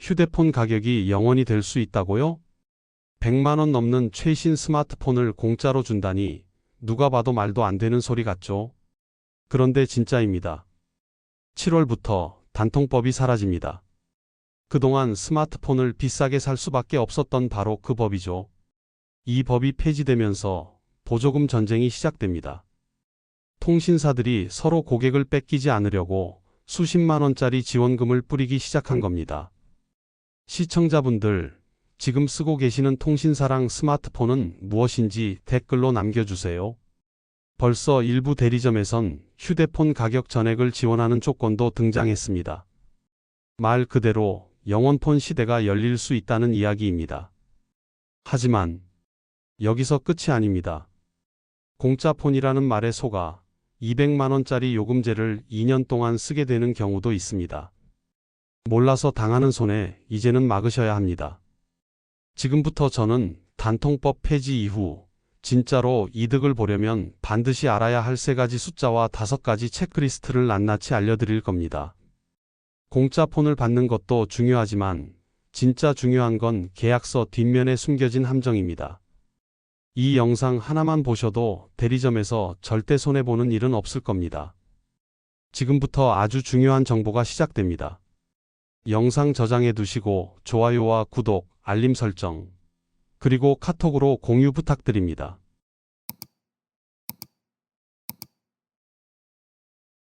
휴대폰 가격이 0원이 될 수 있다고요? 100만 원 넘는 최신 스마트폰을 공짜로 준다니 누가 봐도 말도 안 되는 소리 같죠? 그런데 진짜입니다. 7월부터 단통법이 사라집니다. 그동안 스마트폰을 비싸게 살 수밖에 없었던 바로 그 법이죠. 이 법이 폐지되면서 보조금 전쟁이 시작됩니다. 통신사들이 서로 고객을 뺏기지 않으려고 수십만 원짜리 지원금을 뿌리기 시작한 겁니다. 시청자분들, 지금 쓰고 계시는 통신사랑 스마트폰은 무엇인지 댓글로 남겨주세요. 벌써 일부 대리점에선 휴대폰 가격 전액을 지원하는 조건도 등장했습니다. 말 그대로 영원폰 시대가 열릴 수 있다는 이야기입니다. 하지만 여기서 끝이 아닙니다. 공짜폰이라는 말에 속아 200만 원짜리 요금제를 2년 동안 쓰게 되는 경우도 있습니다. 몰라서 당하는 손해 이제는 막으셔야 합니다. 지금부터 저는 단통법 폐지 이후 진짜로 이득을 보려면 반드시 알아야 할 3가지 숫자와 5가지 체크리스트를 낱낱이 알려드릴 겁니다. 공짜 폰을 받는 것도 중요하지만 진짜 중요한 건 계약서 뒷면에 숨겨진 함정입니다. 이 영상 하나만 보셔도 대리점에서 절대 손해보는 일은 없을 겁니다. 지금부터 아주 중요한 정보가 시작됩니다. 영상 저장해 두시고 좋아요와 구독, 알림 설정, 그리고 카톡으로 공유 부탁드립니다.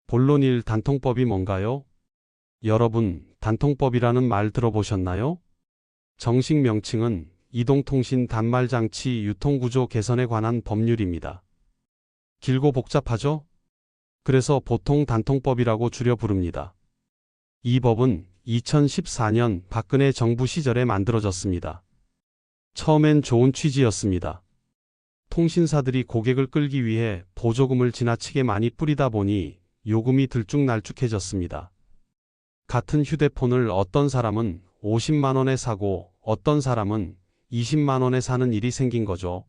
본론 1. 단통법이 뭔가요? 여러분, 단통법이라는 말 들어보셨나요? 정식 명칭은 이동통신 단말장치 유통구조 개선에 관한 법률입니다. 길고 복잡하죠? 그래서 보통 단통법이라고 줄여 부릅니다. 이 법은 2014년 박근혜 정부 시절에 만들어졌습니다. 처음엔 좋은 취지였습니다. 통신사들이 고객을 끌기 위해 보조금을 지나치게 많이 뿌리다 보니 요금이 들쭉날쭉해졌습니다. 같은 휴대폰을 어떤 사람은 50만 원에 사고 어떤 사람은 20만 원에 사는 일이 생긴 거죠.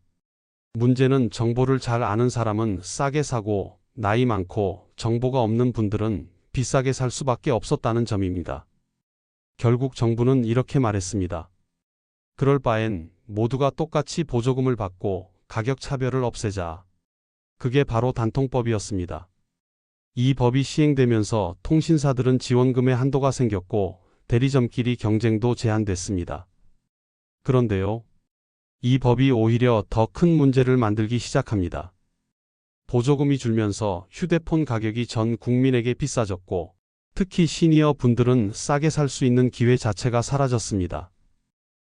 문제는 정보를 잘 아는 사람은 싸게 사고 나이 많고 정보가 없는 분들은 비싸게 살 수밖에 없었다는 점입니다. 결국 정부는 이렇게 말했습니다. 그럴 바엔 모두가 똑같이 보조금을 받고 가격 차별을 없애자. 그게 바로 단통법이었습니다. 이 법이 시행되면서 통신사들은 지원금의 한도가 생겼고 대리점끼리 경쟁도 제한됐습니다. 그런데요, 이 법이 오히려 더 큰 문제를 만들기 시작합니다. 보조금이 줄면서 휴대폰 가격이 전 국민에게 비싸졌고 특히 시니어 분들은 싸게 살 수 있는 기회 자체가 사라졌습니다.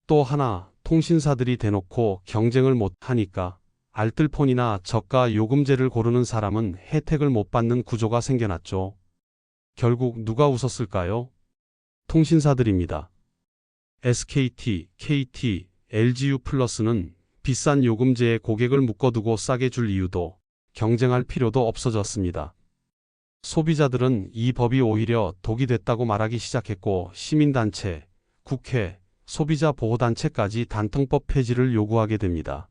또 하나, 통신사들이 대놓고 경쟁을 못 하니까 알뜰폰이나 저가 요금제를 고르는 사람은 혜택을 못 받는 구조가 생겨났죠. 결국 누가 웃었을까요? 통신사들입니다. SKT, KT, LGU+는 비싼 요금제에 고객을 묶어두고 싸게 줄 이유도 경쟁할 필요도 없어졌습니다. 소비자들은 이 법이 오히려 독이 됐다고 말하기 시작했고 시민단체, 국회, 소비자보호단체까지 단통법 폐지를 요구하게 됩니다.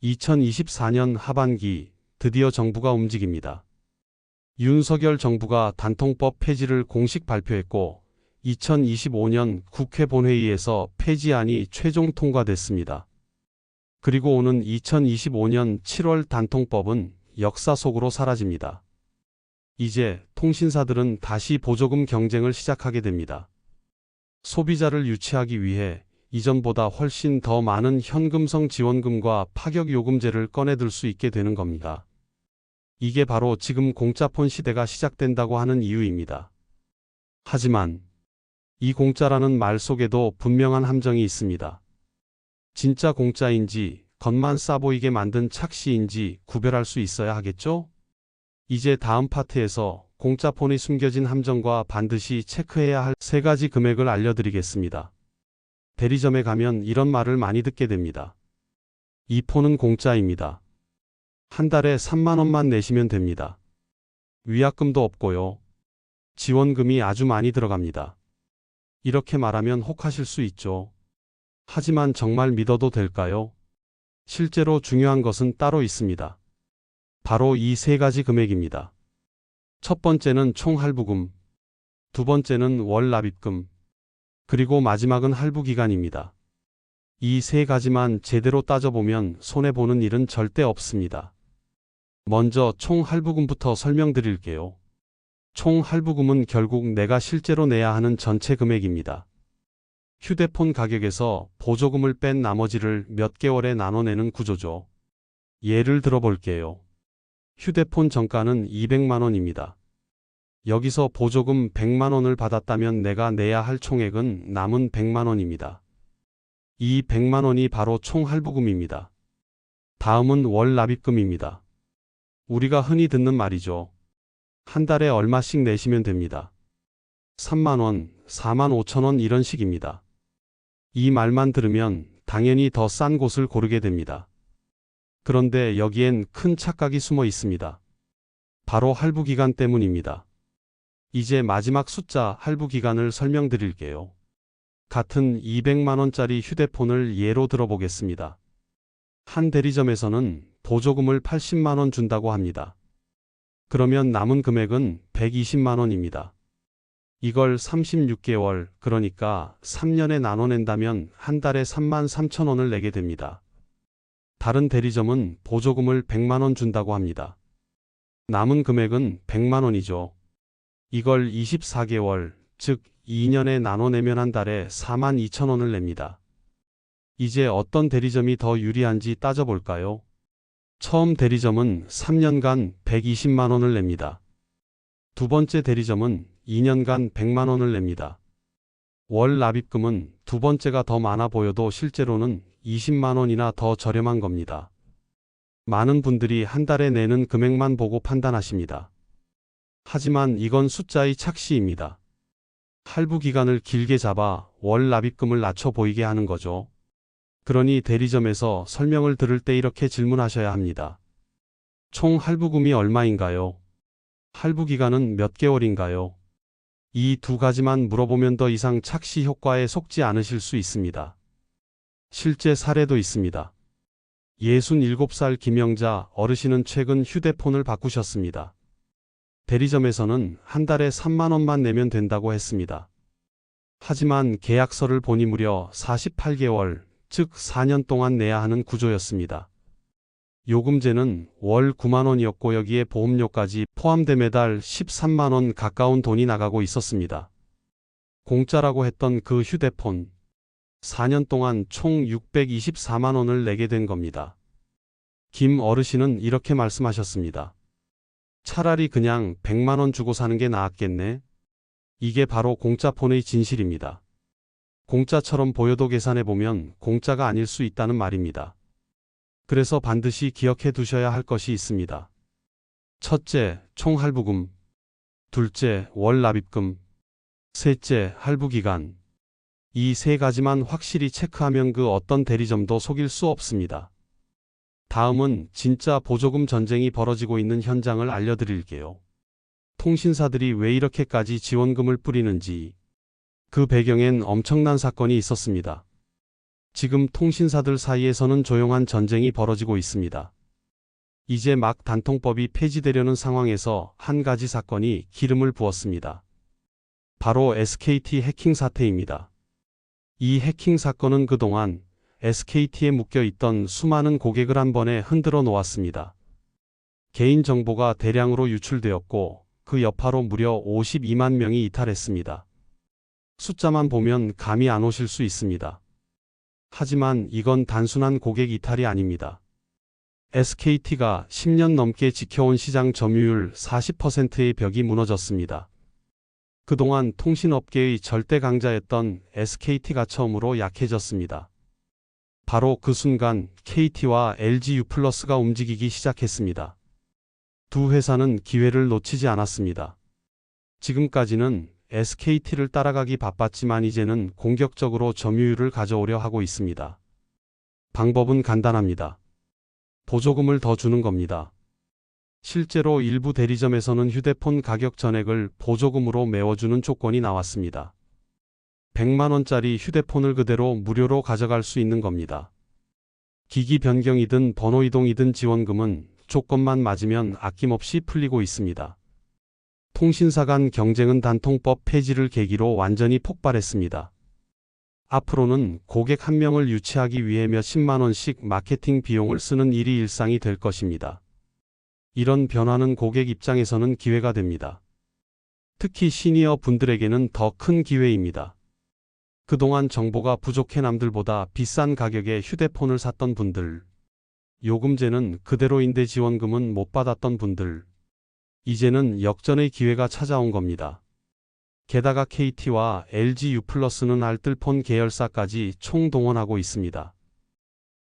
2024년 하반기 드디어 정부가 움직입니다. 윤석열 정부가 단통법 폐지를 공식 발표했고 2025년 국회 본회의에서 폐지안이 최종 통과됐습니다. 그리고 오는 2025년 7월 단통법은 역사 속으로 사라집니다. 이제 통신사들은 다시 보조금 경쟁을 시작하게 됩니다. 소비자를 유치하기 위해 이전보다 훨씬 더 많은 현금성 지원금과 파격요금제를 꺼내들 수 있게 되는 겁니다. 이게 바로 지금 공짜폰 시대가 시작된다고 하는 이유입니다. 하지만 이 공짜라는 말 속에도 분명한 함정이 있습니다. 진짜 공짜인지 겉만 싸 보이게 만든 착시인지 구별할 수 있어야 하겠죠? 이제 다음 파트에서 공짜폰이 숨겨진 함정과 반드시 체크해야 할 3가지 금액을 알려드리겠습니다. 대리점에 가면 이런 말을 많이 듣게 됩니다. 이 폰은 공짜입니다. 한 달에 3만 원만 내시면 됩니다. 위약금도 없고요. 지원금이 아주 많이 들어갑니다. 이렇게 말하면 혹하실 수 있죠. 하지만 정말 믿어도 될까요? 실제로 중요한 것은 따로 있습니다. 바로 이 3가지 금액입니다. 첫 번째는 총 할부금, 두 번째는 월 납입금, 그리고 마지막은 할부 기간입니다. 이 세 가지만 제대로 따져보면 손해보는 일은 절대 없습니다. 먼저 총 할부금부터 설명드릴게요. 총 할부금은 결국 내가 실제로 내야 하는 전체 금액입니다. 휴대폰 가격에서 보조금을 뺀 나머지를 몇 개월에 나눠내는 구조죠. 예를 들어 볼게요. 휴대폰 정가는 200만 원입니다. 여기서 보조금 100만 원을 받았다면 내가 내야 할 총액은 남은 100만 원입니다. 이 100만 원이 바로 총 할부금입니다. 다음은 월 납입금입니다. 우리가 흔히 듣는 말이죠. 한 달에 얼마씩 내시면 됩니다. 3만 원, 4만 5천 원 이런 식입니다. 이 말만 들으면 당연히 더 싼 곳을 고르게 됩니다. 그런데 여기엔 큰 착각이 숨어 있습니다. 바로 할부 기간 때문입니다. 이제 마지막 숫자 할부 기간을 설명드릴게요. 같은 200만 원짜리 휴대폰을 예로 들어보겠습니다. 한 대리점에서는 보조금을 80만 원 준다고 합니다. 그러면 남은 금액은 120만 원입니다. 이걸 36개월, 그러니까 3년에 나눠낸다면 한 달에 3만 3천 원을 내게 됩니다. 다른 대리점은 보조금을 100만 원 준다고 합니다. 남은 금액은 100만 원이죠. 이걸 24개월, 즉 2년에 나눠내면 한 달에 4만 2천 원을 냅니다. 이제 어떤 대리점이 더 유리한지 따져볼까요? 처음 대리점은 3년간 120만 원을 냅니다. 두 번째 대리점은 2년간 100만 원을 냅니다. 월 납입금은 두 번째가 더 많아 보여도 실제로는 20만 원이나 더 저렴한 겁니다. 많은 분들이 한 달에 내는 금액만 보고 판단하십니다. 하지만 이건 숫자의 착시입니다. 할부 기간을 길게 잡아 월 납입금을 낮춰 보이게 하는 거죠. 그러니 대리점에서 설명을 들을 때 이렇게 질문하셔야 합니다. 총 할부금이 얼마인가요? 할부 기간은 몇 개월인가요? 이 두 가지만 물어보면 더 이상 착시 효과에 속지 않으실 수 있습니다. 실제 사례도 있습니다. 67살 김영자 어르신은 최근 휴대폰을 바꾸셨습니다. 대리점에서는 한 달에 3만 원만 내면 된다고 했습니다. 하지만 계약서를 보니 무려 48개월, 즉 4년 동안 내야 하는 구조였습니다. 요금제는 월 9만 원이었고 여기에 보험료까지 포함돼 매달 13만 원 가까운 돈이 나가고 있었습니다. 공짜라고 했던 그 휴대폰, 4년 동안 총 624만 원을 내게 된 겁니다. 김 어르신은 이렇게 말씀하셨습니다. 차라리 그냥 100만 원 주고 사는 게 나았겠네. 이게 바로 공짜폰의 진실입니다. 공짜처럼 보여도 계산해보면 공짜가 아닐 수 있다는 말입니다. 그래서 반드시 기억해 두셔야 할 것이 있습니다. 첫째, 총 할부금. 둘째, 월 납입금. 셋째, 할부 기간. 이 세 가지만 확실히 체크하면 그 어떤 대리점도 속일 수 없습니다. 다음은 진짜 보조금 전쟁이 벌어지고 있는 현장을 알려드릴게요. 통신사들이 왜 이렇게까지 지원금을 뿌리는지, 그 배경엔 엄청난 사건이 있었습니다. 지금 통신사들 사이에서는 조용한 전쟁이 벌어지고 있습니다. 이제 막 단통법이 폐지되려는 상황에서 한 가지 사건이 기름을 부었습니다. 바로 SKT 해킹 사태입니다. 이 해킹 사건은 그동안 SKT에 묶여있던 수많은 고객을 한 번에 흔들어 놓았습니다. 개인정보가 대량으로 유출되었고 그 여파로 무려 52만 명이 이탈했습니다. 숫자만 보면 감이 안 오실 수 있습니다. 하지만 이건 단순한 고객 이탈이 아닙니다. SKT가 10년 넘게 지켜온 시장 점유율 40%의 벽이 무너졌습니다. 그동안 통신업계의 절대 강자였던 SKT가 처음으로 약해졌습니다. 바로 그 순간 KT와 LG U+가 움직이기 시작했습니다. 두 회사는 기회를 놓치지 않았습니다. 지금까지는 SKT를 따라가기 바빴지만 이제는 공격적으로 점유율을 가져오려 하고 있습니다. 방법은 간단합니다. 보조금을 더 주는 겁니다. 실제로 일부 대리점에서는 휴대폰 가격 전액을 보조금으로 메워주는 조건이 나왔습니다. 100만 원짜리 휴대폰을 그대로 무료로 가져갈 수 있는 겁니다. 기기 변경이든 번호 이동이든 지원금은 조건만 맞으면 아낌없이 풀리고 있습니다. 통신사 간 경쟁은 단통법 폐지를 계기로 완전히 폭발했습니다. 앞으로는 고객 한 명을 유치하기 위해 몇십만 원씩 마케팅 비용을 쓰는 일이 일상이 될 것입니다. 이런 변화는 고객 입장에서는 기회가 됩니다. 특히 시니어 분들에게는 더 큰 기회입니다. 그동안 정보가 부족해 남들보다 비싼 가격에 휴대폰을 샀던 분들, 요금제는 그대로인데 지원금은 못 받았던 분들, 이제는 역전의 기회가 찾아온 겁니다. 게다가 KT와 LG U+는 알뜰폰 계열사까지 총동원하고 있습니다.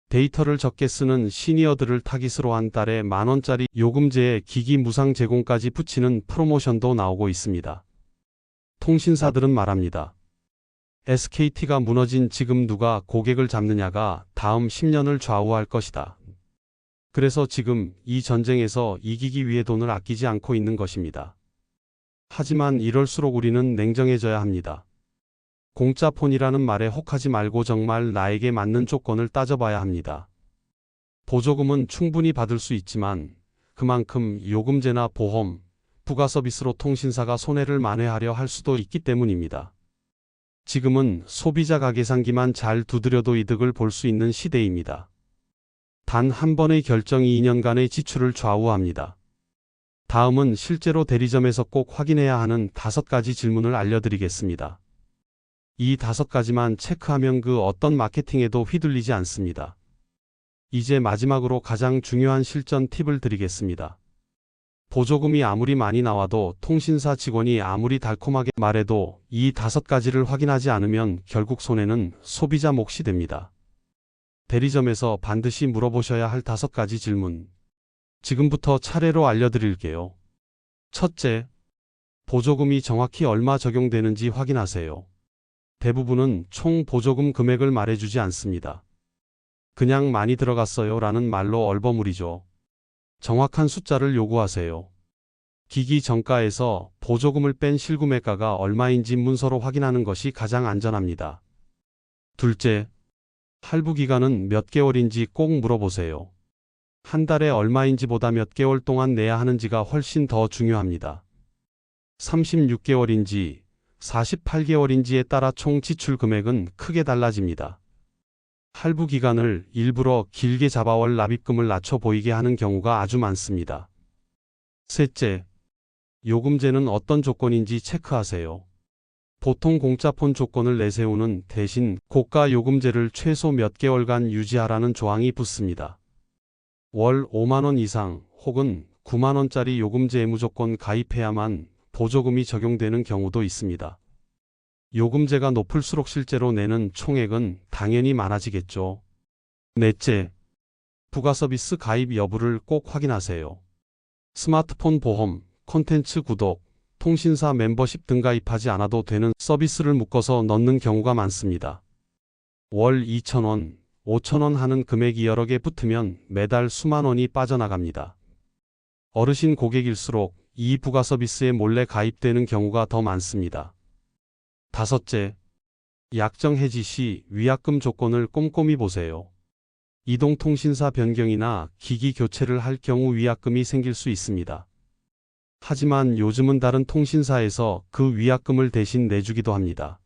데이터를 적게 쓰는 시니어들을 타깃으로 한 달에 만원짜리 요금제에 기기 무상 제공까지 붙이는 프로모션도 나오고 있습니다. 통신사들은 말합니다. SKT가 무너진 지금 누가 고객을 잡느냐가 다음 10년을 좌우할 것이다. 그래서 지금 이 전쟁에서 이기기 위해 돈을 아끼지 않고 있는 것입니다. 하지만 이럴수록 우리는 냉정해져야 합니다. 공짜 폰이라는 말에 혹하지 말고 정말 나에게 맞는 조건을 따져봐야 합니다. 보조금은 충분히 받을 수 있지만 그만큼 요금제나 보험, 부가 서비스로 통신사가 손해를 만회하려 할 수도 있기 때문입니다. 지금은 소비자 가계상기만 잘 두드려도 이득을 볼 수 있는 시대입니다. 단 한 번의 결정이 2년간의 지출을 좌우합니다. 다음은 실제로 대리점에서 꼭 확인해야 하는 5가지 질문을 알려드리겠습니다. 이 5가지만 체크하면 그 어떤 마케팅에도 휘둘리지 않습니다. 이제 마지막으로 가장 중요한 실전 팁을 드리겠습니다. 보조금이 아무리 많이 나와도 통신사 직원이 아무리 달콤하게 말해도 이 5가지를 확인하지 않으면 결국 손해는 소비자 몫이 됩니다. 대리점에서 반드시 물어보셔야 할 5가지 질문. 지금부터 차례로 알려드릴게요. 첫째, 보조금이 정확히 얼마 적용되는지 확인하세요. 대부분은 총 보조금 금액을 말해주지 않습니다. 그냥 많이 들어갔어요 라는 말로 얼버무리죠. 정확한 숫자를 요구하세요. 기기 정가에서 보조금을 뺀 실구매가가 얼마인지 문서로 확인하는 것이 가장 안전합니다. 둘째, 할부 기간은 몇 개월인지 꼭 물어보세요. 한 달에 얼마인지보다 몇 개월 동안 내야 하는지가 훨씬 더 중요합니다. 36개월인지 48개월인지에 따라 총 지출 금액은 크게 달라집니다. 할부 기간을 일부러 길게 잡아 월 납입금을 낮춰 보이게 하는 경우가 아주 많습니다. 셋째, 요금제는 어떤 조건인지 체크하세요. 보통 공짜 폰 조건을 내세우는 대신 고가 요금제를 최소 몇 개월간 유지하라는 조항이 붙습니다. 월 5만원 이상 혹은 9만원짜리 요금제에 무조건 가입해야만 보조금이 적용되는 경우도 있습니다. 요금제가 높을수록 실제로 내는 총액은 당연히 많아지겠죠. 넷째, 부가 서비스 가입 여부를 꼭 확인하세요. 스마트폰 보험, 콘텐츠 구독, 통신사 멤버십 등 가입하지 않아도 되는 서비스를 묶어서 넣는 경우가 많습니다. 월 2,000원, 5,000원 하는 금액이 여러 개 붙으면 매달 수만 원이 빠져나갑니다. 어르신 고객일수록 이 부가 서비스에 몰래 가입되는 경우가 더 많습니다. 다섯째, 약정 해지 시 위약금 조건을 꼼꼼히 보세요. 이동통신사 변경이나 기기 교체를 할 경우 위약금이 생길 수 있습니다. 하지만 요즘은 다른 통신사에서 그 위약금을 대신 내주기도 합니다.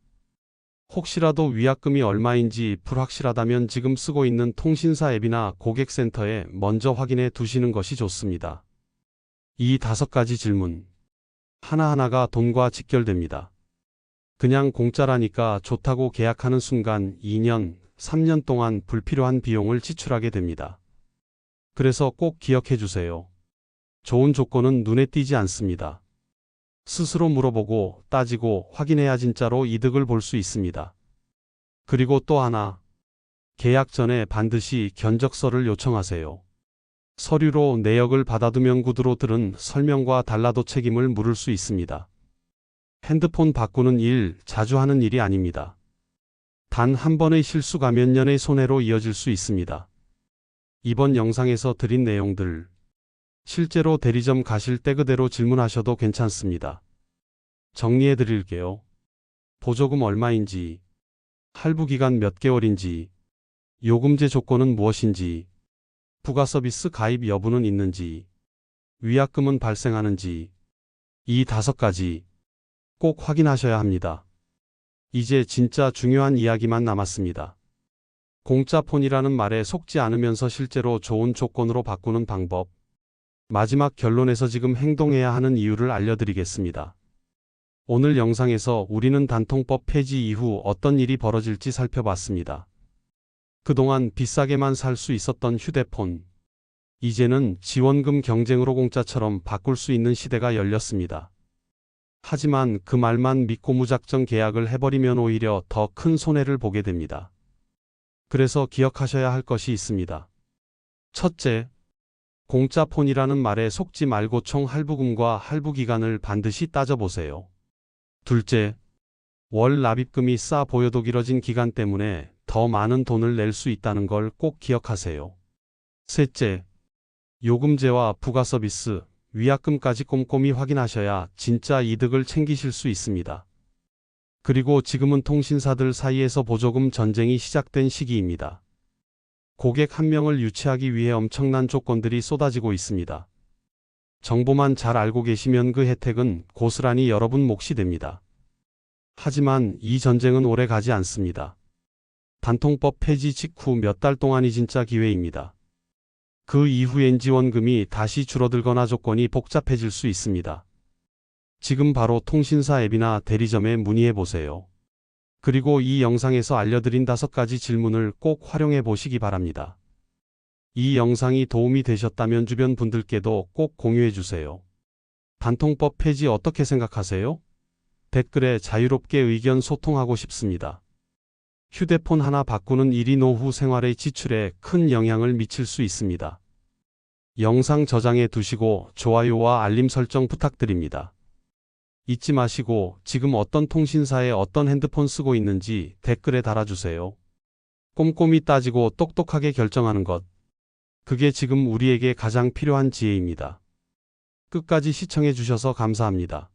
혹시라도 위약금이 얼마인지 불확실하다면 지금 쓰고 있는 통신사 앱이나 고객센터에 먼저 확인해 두시는 것이 좋습니다. 이 5가지 질문 하나하나가 돈과 직결됩니다. 그냥 공짜라니까 좋다고 계약하는 순간 2년, 3년 동안 불필요한 비용을 지출하게 됩니다. 그래서 꼭 기억해 주세요. 좋은 조건은 눈에 띄지 않습니다. 스스로 물어보고 따지고 확인해야 진짜로 이득을 볼 수 있습니다. 그리고 또 하나, 계약 전에 반드시 견적서를 요청하세요. 서류로 내역을 받아두면 구두로들은 설명과 달라도 책임을 물을 수 있습니다. 핸드폰 바꾸는 일 자주 하는 일이 아닙니다. 단 한 번의 실수가 몇 년의 손해로 이어질 수 있습니다. 이번 영상에서 드린 내용들 실제로 대리점 가실 때 그대로 질문하셔도 괜찮습니다. 정리해 드릴게요. 보조금 얼마인지, 할부 기간 몇 개월인지, 요금제 조건은 무엇인지, 부가 서비스 가입 여부는 있는지, 위약금은 발생하는지, 이 5가지 꼭 확인하셔야 합니다. 이제 진짜 중요한 이야기만 남았습니다. 공짜 폰이라는 말에 속지 않으면서 실제로 좋은 조건으로 바꾸는 방법. 마지막 결론에서 지금 행동해야 하는 이유를 알려드리겠습니다. 오늘 영상에서 우리는 단통법 폐지 이후 어떤 일이 벌어질지 살펴봤습니다. 그동안 비싸게만 살 수 있었던 휴대폰. 이제는 지원금 경쟁으로 공짜처럼 바꿀 수 있는 시대가 열렸습니다. 하지만 그 말만 믿고 무작정 계약을 해버리면 오히려 더 큰 손해를 보게 됩니다. 그래서 기억하셔야 할 것이 있습니다. 첫째, 공짜 폰이라는 말에 속지 말고 총 할부금과 할부 기간을 반드시 따져보세요. 둘째, 월 납입금이 싸 보여도 길어진 기간 때문에 더 많은 돈을 낼 수 있다는 걸 꼭 기억하세요. 셋째, 요금제와 부가 서비스, 위약금까지 꼼꼼히 확인하셔야 진짜 이득을 챙기실 수 있습니다. 그리고 지금은 통신사들 사이에서 보조금 전쟁이 시작된 시기입니다. 고객 한 명을 유치하기 위해 엄청난 조건들이 쏟아지고 있습니다. 정보만 잘 알고 계시면 그 혜택은 고스란히 여러분 몫이 됩니다. 하지만 이 전쟁은 오래 가지 않습니다. 단통법 폐지 직후 몇 달 동안이 진짜 기회입니다. 그 이후엔 지원금이 다시 줄어들거나 조건이 복잡해질 수 있습니다. 지금 바로 통신사 앱이나 대리점에 문의해 보세요. 그리고 이 영상에서 알려드린 5가지 질문을 꼭 활용해 보시기 바랍니다. 이 영상이 도움이 되셨다면 주변 분들께도 꼭 공유해 주세요. 단통법 폐지 어떻게 생각하세요? 댓글에 자유롭게 의견 소통하고 싶습니다. 휴대폰 하나 바꾸는 일이 노후 생활의 지출에 큰 영향을 미칠 수 있습니다. 영상 저장해 두시고 좋아요와 알림 설정 부탁드립니다. 잊지 마시고 지금 어떤 통신사에 어떤 핸드폰 쓰고 있는지 댓글에 달아주세요. 꼼꼼히 따지고 똑똑하게 결정하는 것. 그게 지금 우리에게 가장 필요한 지혜입니다. 끝까지 시청해 주셔서 감사합니다.